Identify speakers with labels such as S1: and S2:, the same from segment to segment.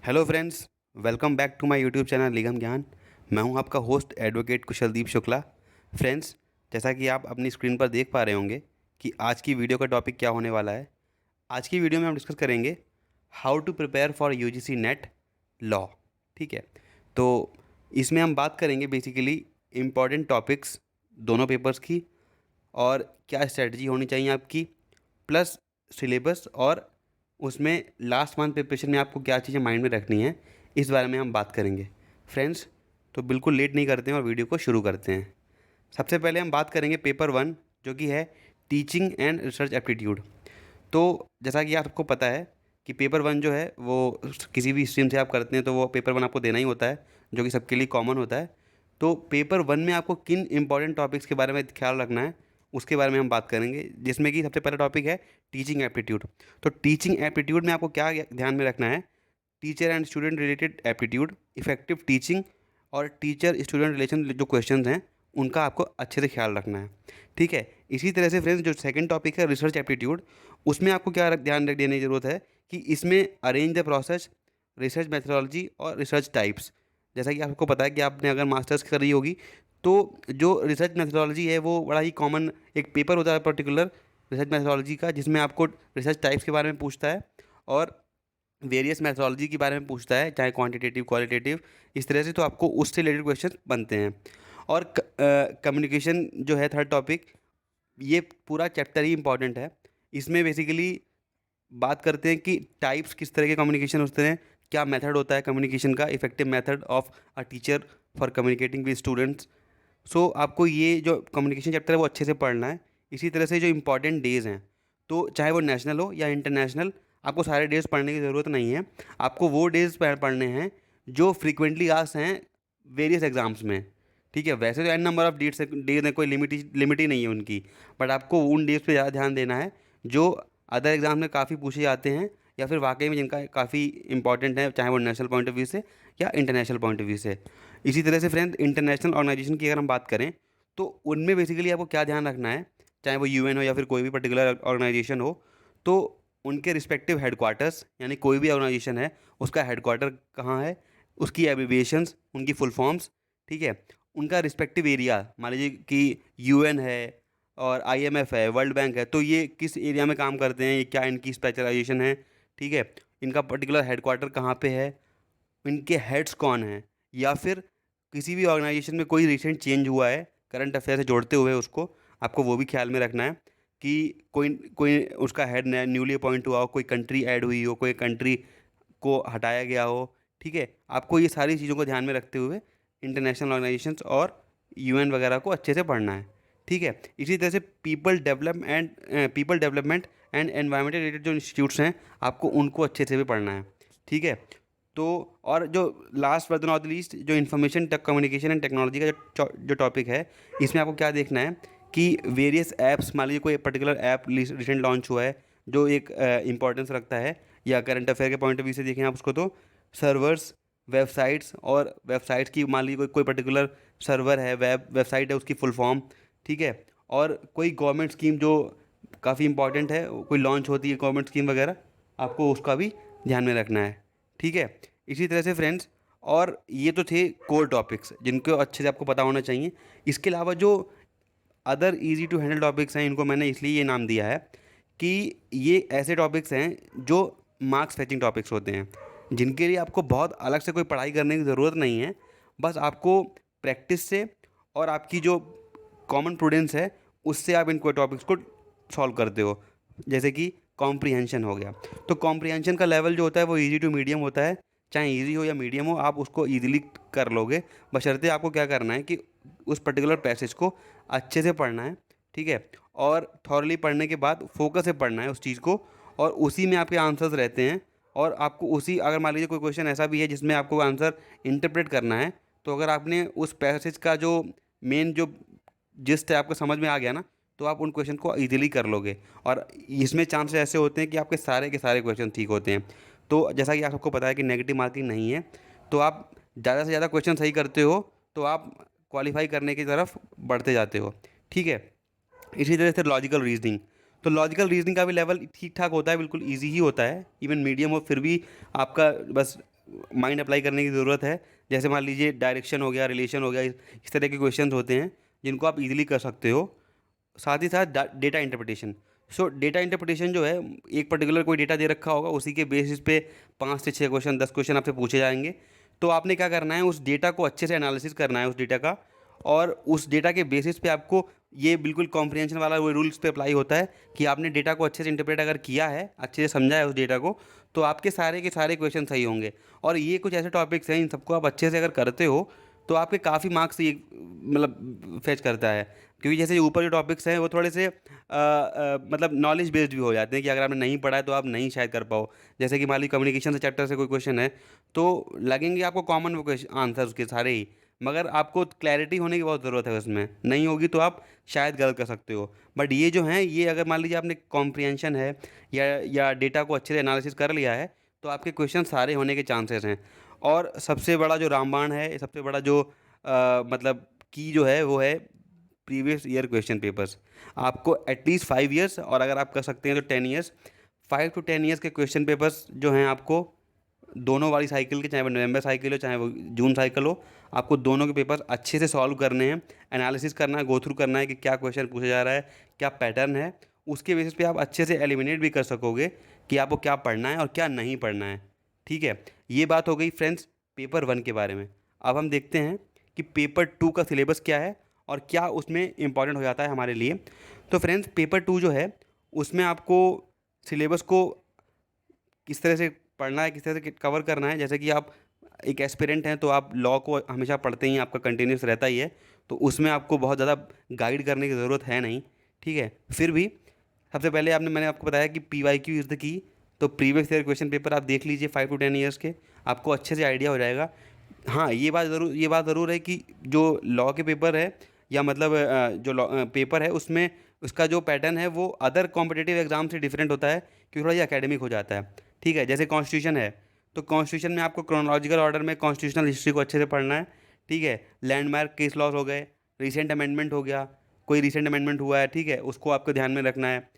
S1: Hello friends, welcome back to my YouTube channel Nigam Gyan. मैं हूं आपका host advocate Kushaldeep Shukla. Friends, जैसा कि आप अपनी स्क्रीन पर देख पा रहे होंगे कि आज की वीडियो का टॉपिक क्या होने वाला है। आज की वीडियो में हम डिस्कस करेंगे how to prepare for UGC NET law. ठीक है, तो इसमें हम बात करेंगे बेसिकली इम्पॉर्टेंट टॉपिक्स दोनों पेपर्स की, और क्या स्ट्रेटजी होनी चाहिए आपकी, प्लस सिलेबस, और उसमें लास्ट मंथ प्रिपरेशन में आपको क्या चीज़ें माइंड में रखनी है, इस बारे में हम बात करेंगे। फ्रेंड्स, तो बिल्कुल लेट नहीं करते हैं और वीडियो को शुरू करते हैं। सबसे पहले हम बात करेंगे पेपर वन, जो कि है टीचिंग एंड रिसर्च एप्टीट्यूड। तो जैसा कि आपको पता है कि पेपर वन जो है वो किसी भी स्ट्रीम से आप करते हैं तो वो पेपर वन आपको देना ही होता है, जो कि सबके लिए कॉमन होता है। तो पेपर वन में आपको किन इंपॉर्टेंट टॉपिक्स के बारे में ख्याल रखना है, उसके बारे में हम बात करेंगे, जिसमें कि सबसे पहला टॉपिक है टीचिंग एप्टीट्यूड। तो टीचिंग एप्टीट्यूड में आपको क्या ध्यान में रखना है? Teacher and student related aptitude, effective teaching, और टीचर स्टूडेंट रिलेशन जो क्वेश्चंस हैं उनका आपको अच्छे से ख्याल रखना है। ठीक है, इसी तरह से फ्रेंड्स, जो सेकंड टॉपिक है रिसर्च एप्टीट्यूड, उसमें आपको क्या ध्यान रख देने की ज़रूरत है कि इसमें arrange the process, research methodology और रिसर्च टाइप्स। जैसा कि आपको पता है कि आपने अगर मास्टर्स करी होगी तो जो रिसर्च मेथोडोलॉजी है वो बड़ा ही कॉमन एक पेपर होता है पर्टिकुलर रिसर्च मेथोडोलॉजी का, जिसमें आपको रिसर्च टाइप्स के बारे में पूछता है और वेरियस मैथोडोलॉजी के बारे में पूछता है, चाहे क्वांटिटेटिव क्वालिटेटिव, इस तरह से। तो आपको उससे रिलेटेड क्वेश्चन बनते हैं। और कम्युनिकेशन जो है थर्ड टॉपिक, ये पूरा चैप्टर ही इंपॉर्टेंट है। इसमें बेसिकली बात करते हैं कि टाइप्स किस तरह के कम्युनिकेशन होते हैं, क्या मेथड होता है कम्युनिकेशन का, effective method of a teacher for communicating with students. So आपको ये जो कम्युनिकेशन चैप्टर है वो अच्छे से पढ़ना है। इसी तरह से जो इंपॉर्टेंट डेज़ हैं, तो चाहे वो नेशनल हो या इंटरनेशनल, आपको सारे डेज़ पढ़ने की ज़रूरत नहीं है। आपको वो डेज़ पढ़ने हैं जो फ्रीक्वेंटली आस हैं वेरियस एग्ज़ाम्स में। ठीक है, वैसे तो एन नंबर ऑफ डेज है, कोई लिमिट ही नहीं है उनकी, बट आपको उन डेज़ पे ज़्यादा ध्यान देना है जो अदर एग्ज़ाम में काफ़ी पूछे जाते हैं, या फिर वाकई में जिनका काफ़ी इंपॉर्टेंट है, चाहे वो नेशनल पॉइंट ऑफ व्यू से या इंटरनेशनल पॉइंट ऑफ व्यू से। इसी तरह से फ्रेंड, इंटरनेशनल ऑर्गेनाइजेशन की अगर हम बात करें तो उनमें बेसिकली आपको क्या ध्यान रखना है, चाहे वो यूएन हो या फिर कोई भी पर्टिकुलर ऑर्गेनाइजेशन हो, तो उनके रिस्पेक्टिव हेडक्वार्टर्स, यानी कोई भी ऑर्गेनाइजेशन है उसका हेडक्वार्टर कहाँ है, उसकी एब्रिविएशंस, उनकी फुल फॉर्म्स। ठीक है, उनका रिस्पेक्टिव एरिया, मान लीजिए कि यूएन है और आईएमएफ है, वर्ल्ड बैंक है, तो ये किस एरिया में काम करते हैं, ये क्या इनकी स्पेशलाइजेशन है। ठीक है, इनका पर्टिकुलर हेडक्वार्टर कहाँ पे है, इनके हेड्स कौन हैं, या फिर किसी भी ऑर्गेनाइजेशन में कोई रिसेंट चेंज हुआ है करंट अफेयर से जोड़ते हुए, उसको आपको वो भी ख्याल में रखना है कि कोई कोई उसका हेड न्यूली अपॉइंट हुआ हो, कोई कंट्री ऐड हुई हो, कोई कंट्री को हटाया गया हो। ठीक है, आपको ये सारी चीज़ों को ध्यान में रखते हुए इंटरनेशनल ऑर्गेनाइजेशंस और यूएन वगैरह को अच्छे से पढ़ना है। ठीक है, इसी तरह से people development and environment related जो इंस्टीट्यूट्स हैं, आपको उनको अच्छे से भी पढ़ना है। ठीक है, तो और जो लास्ट बट नॉट लीस्ट, जो information take communication and technology का जो टॉपिक है, इसमें आपको क्या देखना है कि वेरियस ऐप्स, मान लीजिए कोई पर्टिकुलर ऐप रिसेंट लॉन्च हुआ है जो एक इंपॉर्टेंस रखता है, या करंट अफेयर के पॉइंट ऑफ व्यू से देखें आप उसको, तो सर्वर्स, वेबसाइट्स, और वेबसाइट्स की मान लीजिए कोई पर्टिकुलर सर्वर है, वेबसाइट है, उसकी फुल फॉर्म। ठीक है, और कोई गवर्नमेंट स्कीम जो काफ़ी इंपॉर्टेंट है, कोई लॉन्च होती है गवर्नमेंट स्कीम वगैरह, आपको उसका भी ध्यान में रखना है। ठीक है, इसी तरह से फ्रेंड्स, और ये तो थे कोर टॉपिक्स जिनको अच्छे से आपको पता होना चाहिए। इसके अलावा जो other easy to handle topics हैं, इनको मैंने इसलिए ये नाम दिया है कि ये ऐसे टॉपिक्स हैं जो मार्क्स फेचिंग टॉपिक्स होते हैं, जिनके लिए आपको बहुत अलग से कोई पढ़ाई करने की ज़रूरत नहीं है। बस आपको प्रैक्टिस से और आपकी जो कॉमन प्रूडेंस है, उससे आप इनको टॉपिक्स को सॉल्व करते हो। जैसे कि कॉम्प्रिहेंशन हो गया, तो कॉम्प्रिहेंशन का लेवल जो होता है वो इजी टू मीडियम होता है। चाहे इजी हो या मीडियम हो, आप उसको ईजिली कर लोगे, बशर्ते आपको क्या करना है कि उस पर्टिकुलर पैसेज को अच्छे से पढ़ना है। ठीक है, और थॉरली पढ़ने के बाद फोकस से पढ़ना है उस चीज़ को, और उसी में आपके आंसर्स रहते हैं। और आपको उसी, अगर मान लीजिए कोई क्वेश्चन ऐसा भी है जिसमें आपको आंसर इंटरप्रेट करना है, तो अगर आपने उस पैसेज का जो मेन जो जिस्ट है आपको समझ में आ गया ना, तो आप उन क्वेश्चन को इजीली कर लोगे। और इसमें चांसेस ऐसे होते हैं कि आपके सारे के सारे क्वेश्चन ठीक होते हैं। तो जैसा कि आपको पता है कि नेगेटिव मार्किंग नहीं है, तो आप ज़्यादा से ज़्यादा क्वेश्चन सही करते हो तो आप क्वालिफाई करने की तरफ बढ़ते जाते हो। ठीक है, इसी तरह से लॉजिकल रीजनिंग, तो लॉजिकल रीजनिंग का भी लेवल ठीक ठाक होता है, बिल्कुल इजी ही होता है, इवन मीडियम हो फिर भी आपका बस माइंड अप्लाई करने की ज़रूरत है। जैसे मान लीजिए डायरेक्शन हो गया, रिलेशन हो गया, इस तरह के क्वेश्चन होते हैं जिनको आप इजीली कर सकते हो। साथ ही साथ डेटा इंटरप्रिटेशन। सो डेटा इंटरप्रिटेशन जो है, एक पर्टिकुलर कोई डेटा दे रखा होगा, उसी के बेसिस पे 5 से 6 क्वेश्चन, 10 क्वेश्चन आपसे पूछे जाएंगे। तो आपने क्या करना है, उस डेटा को अच्छे से एनालिसिस करना है उस डेटा का, और उस डेटा के बेसिस पे आपको ये बिल्कुल कॉम्प्रिहेंशन वाला वो रूल्स पे अप्लाई होता है कि आपने डेटा को अच्छे से इंटरप्रेट अगर किया है, अच्छे से समझा है उस डेटा को, तो आपके सारे के सारे क्वेश्चन सही होंगे। और ये कुछ ऐसे टॉपिक्स हैं, इन सबको आप अच्छे से अगर करते हो तो आपके काफ़ी मार्क्स ये मतलब फेच करता है। क्योंकि जैसे ऊपर जो टॉपिक्स हैं वो थोड़े से मतलब नॉलेज बेस्ड भी हो जाते हैं कि अगर आपने नहीं पढ़ा है तो आप नहीं शायद कर पाओ। जैसे कि मान लीजिए कम्युनिकेशन से चैप्टर से कोई क्वेश्चन है, तो लगेंगे आपको कॉमन वो क्वेश्चन आंसर उसके सारे ही, मगर आपको क्लैरिटी होने की बहुत ज़रूरत है उसमें, नहीं होगी तो आप शायद गलत कर सकते हो। बट ये जो हैं, ये अगर मान लीजिए आपने कॉम्प्रिहेंशन है या डेटा को अच्छे से एनालिसिस कर लिया है, तो आपके क्वेश्चन सारे होने के चांसेस हैं। और सबसे बड़ा जो रामबाण है, सबसे बड़ा जो मतलब की जो है वो है प्रीवियस ईयर क्वेश्चन पेपर्स। आपको एटलीस्ट 5 ईयर्स, और अगर आप कर सकते हैं तो 10 ईयर्स, 5 to 10 ईयर्स के क्वेश्चन पेपर्स जो हैं आपको दोनों वाली साइकिल के, चाहे वो नवंबर साइकिल हो चाहे वो जून साइकिल हो, आपको दोनों के पेपर्स अच्छे से सॉल्व करने हैं, एनालिसिस करना है, गो थ्रू करना है कि क्या क्वेश्चन पूछा जा रहा है, क्या पैटर्न है। उसके बेसिस पे आप अच्छे से एलिमिनेट भी कर सकोगे कि आपको क्या पढ़ना है और क्या नहीं पढ़ना है। ठीक है, ये बात हो गई फ्रेंड्स पेपर 1 के बारे में। अब हम देखते हैं कि पेपर 2 का सिलेबस क्या है और क्या उसमें इम्पॉर्टेंट हो जाता है हमारे लिए। तो फ्रेंड्स पेपर 2 जो है, उसमें आपको सिलेबस को किस तरह से पढ़ना है, किस तरह से कवर करना है। जैसे कि आप एक एस्पिरेंट हैं तो आप लॉ को हमेशा पढ़ते ही हैं, आपका कंटिन्यूस रहता ही है, तो उसमें आपको बहुत ज़्यादा गाइड करने की ज़रूरत है नहीं। ठीक है, फिर भी सबसे पहले मैंने आपको बताया कि PYQ इज़ द की। तो प्रीवियस ईयर क्वेश्चन पेपर आप देख लीजिए 5 to 10 ईयर्स के, आपको अच्छे से आइडिया हो जाएगा। हाँ, ये बात ज़रूर है कि जो लॉ के पेपर है, या मतलब जो लॉ पेपर है, उसमें उसका जो पैटर्न है वो अदर कॉम्पिटिटिव एग्जाम से डिफरेंट होता है, क्योंकि थोड़ा ये एकेडमिक हो जाता है। ठीक है, जैसे कॉन्स्टिट्यूशन है, तो कॉन्स्टिट्यूशन में आपको क्रोनोलॉजिकल ऑर्डर में कॉन्स्टिट्यूशनल हिस्ट्री को अच्छे से पढ़ना है। ठीक है, लैंडमार्क केस लॉज हो गए, रिसेंट अमेंडमेंट हो गया, कोई रिसेंट अमेंडमेंट हुआ है, ठीक है, उसको आपको ध्यान में रखना है।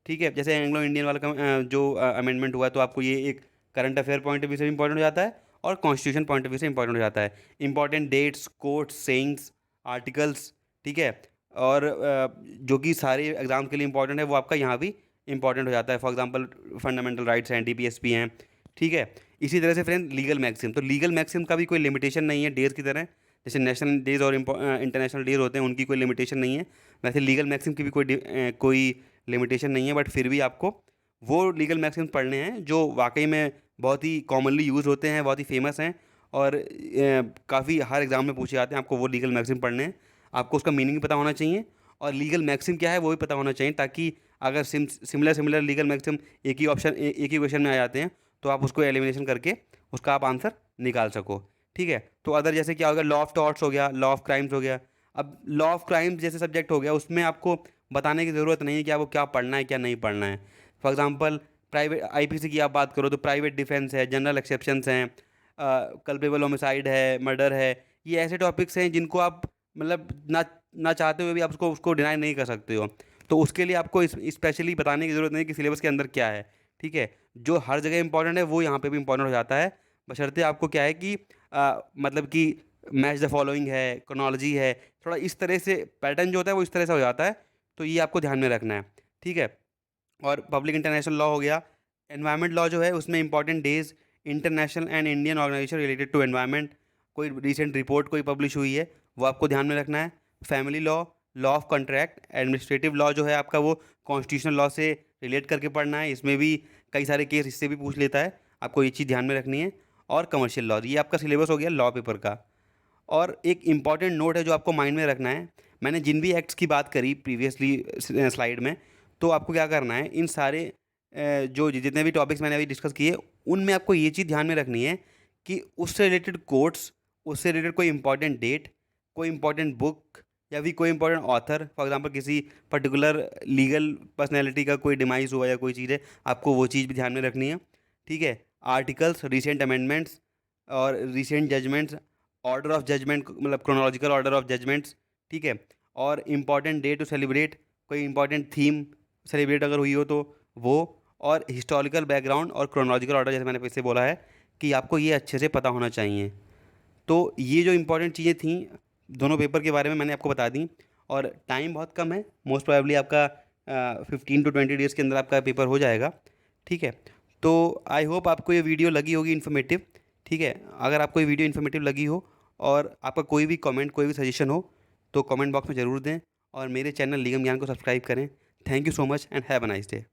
S1: ठीक है, जैसे एंग्लो इंडियन वाला जो अमेंडमेंट हुआ है, तो आपको ये एक current affair point of view से इंपॉर्टेंट हो जाता है और कॉन्स्टिट्यूशन पॉइंट ऑफ व्यू से इंपॉर्टेंट हो जाता है। Important dates, quotes, sayings, articles, ठीक है, और जो कि सारे एग्जाम के लिए इंपॉर्टेंट है, वो आपका यहाँ भी इंपॉर्टेंट हो जाता है। फॉर एग्जांपल फंडामेंटल राइट्स हैं, DPSP हैं। ठीक है, इसी तरह से फ्रेंड लीगल मैक्सिम, तो लीगल मैक्सिम का भी कोई लिमिटेशन नहीं है डेज की तरह। जैसे नेशनल डेज और इंटरनेशनल डेज होते हैं, उनकी कोई लिमिटेशन नहीं है, वैसे लीगल मैक्सिम की भी कोई लिमिटेशन नहीं है। बट फिर भी आपको वो लीगल मैक्सिम्स पढ़ने हैं जो वाकई में बहुत ही कॉमनली यूज़ होते हैं, बहुत ही फेमस हैं, और काफ़ी हर एग्ज़ाम में पूछे जाते हैं। आपको वो लीगल मैक्सिम पढ़ने हैं, आपको उसका मीनिंग पता होना चाहिए, और लीगल मैक्सिम क्या है वो भी पता होना चाहिए, ताकि अगर सिमिलर सिमिलर लीगल मैक्सिम एक ही क्वेश्चन में आ जाते हैं, तो आप उसको एलिमिनेशन करके उसका आप आंसर निकाल सको। ठीक है, तो अदर जैसे क्या हो गया, लॉ ऑफ टॉर्ट्स हो गया, लॉ ऑफ क्राइम्स हो गया। अब लॉ ऑफ क्राइम्स जैसे सब्जेक्ट हो गया, उसमें आपको बताने की ज़रूरत नहीं है कि आपको क्या पढ़ना है क्या नहीं पढ़ना है। फॉर एग्जांपल प्राइवेट IPC की आप बात करो तो प्राइवेट डिफेंस है, जनरल एक्सेप्शंस हैं, कल्पेबल होमिसाइड है, मर्डर है। ये ऐसे टॉपिक्स हैं जिनको आप मतलब ना चाहते हुए भी आप उसको डिनाई नहीं कर सकते हो। तो उसके लिए आपको स्पेशली बताने की ज़रूरत नहीं कि सिलेबस के अंदर क्या है। ठीक है, जो हर जगह इंपॉर्टेंट है वो यहाँ पे भी इंपॉर्टेंट हो जाता है, बशर्ते आपको क्या है कि मतलब कि मैच द फॉलोइंग है, क्रोनोलॉजी है, थोड़ा इस तरह से पैटर्न जो होता है वो इस तरह से हो जाता है। तो ये आपको ध्यान में रखना है। ठीक है, और पब्लिक इंटरनेशनल लॉ हो गया। एनवायरनमेंट लॉ जो है उसमें important days, international and Indian organisation related to environment, कोई रिसेंट रिपोर्ट कोई पब्लिश हुई है वो आपको ध्यान में रखना है। Family law, law of contract, administrative law जो है आपका वो कॉन्स्टिट्यूशनल लॉ से रिलेट करके पढ़ना है, इसमें भी कई सारे केस इससे भी पूछ लेता है, आपको ये चीज़ ध्यान में रखनी है। और कमर्शियल लॉ, ये आपका सिलेबस हो गया लॉ पेपर का। और एक इम्पॉर्टेंट नोट है जो आपको माइंड में रखना है, मैंने जिन भी एक्ट्स की बात करी प्रीवियसली स्लाइड में, तो आपको क्या करना है, इन सारे जो जितने भी टॉपिक्स मैंने अभी डिस्कस किए, उनमें आपको ये चीज़ ध्यान में रखनी है कि उससे रिलेटेड कोट्स, उससे रिलेटेड कोई इंपॉर्टेंट डेट, कोई इंपॉर्टेंट बुक, या फिर कोई इंपॉर्टेंट ऑथर, फॉर एग्जांपल किसी पर्टिकुलर लीगल पर्सनैलिटी का कोई डिमाइस हुआ या कोई चीज़ है, आपको वो चीज़ भी ध्यान में रखनी है। ठीक है, आर्टिकल्स, रिसेंट अमेंडमेंट्स और recent judgments, order of judgment मतलब क्रोनोलॉजिकल ऑर्डर ऑफ जजमेंट्स। ठीक है, और इम्पॉर्टेंट डे टू सेलिब्रेट, कोई इंपॉर्टेंट थीम सेलिब्रेट अगर हुई हो तो वो, और हिस्टोरिकल बैकग्राउंड और क्रोनोलॉजिकल ऑर्डर, जैसे मैंने पहले बोला है कि आपको ये अच्छे से पता होना चाहिए। तो ये जो इम्पोर्टेंट चीज़ें थी दोनों पेपर के बारे में मैंने आपको बता दी। और टाइम बहुत कम है, मोस्ट प्रोबेबली आपका 15 to 20 डेज़ के अंदर आपका पेपर हो जाएगा। ठीक है, तो आई होप आपको ये वीडियो लगी होगी इन्फॉर्मेटिव। ठीक है, अगर आपको ये वीडियो इन्फॉर्मेटिव लगी हो और आपका कोई भी कमेंट, कोई भी सजेशन हो, तो कमेंट बॉक्स में ज़रूर दें और मेरे चैनल निगम ज्ञान को सब्सक्राइब करें। Thank you so much and have a nice day.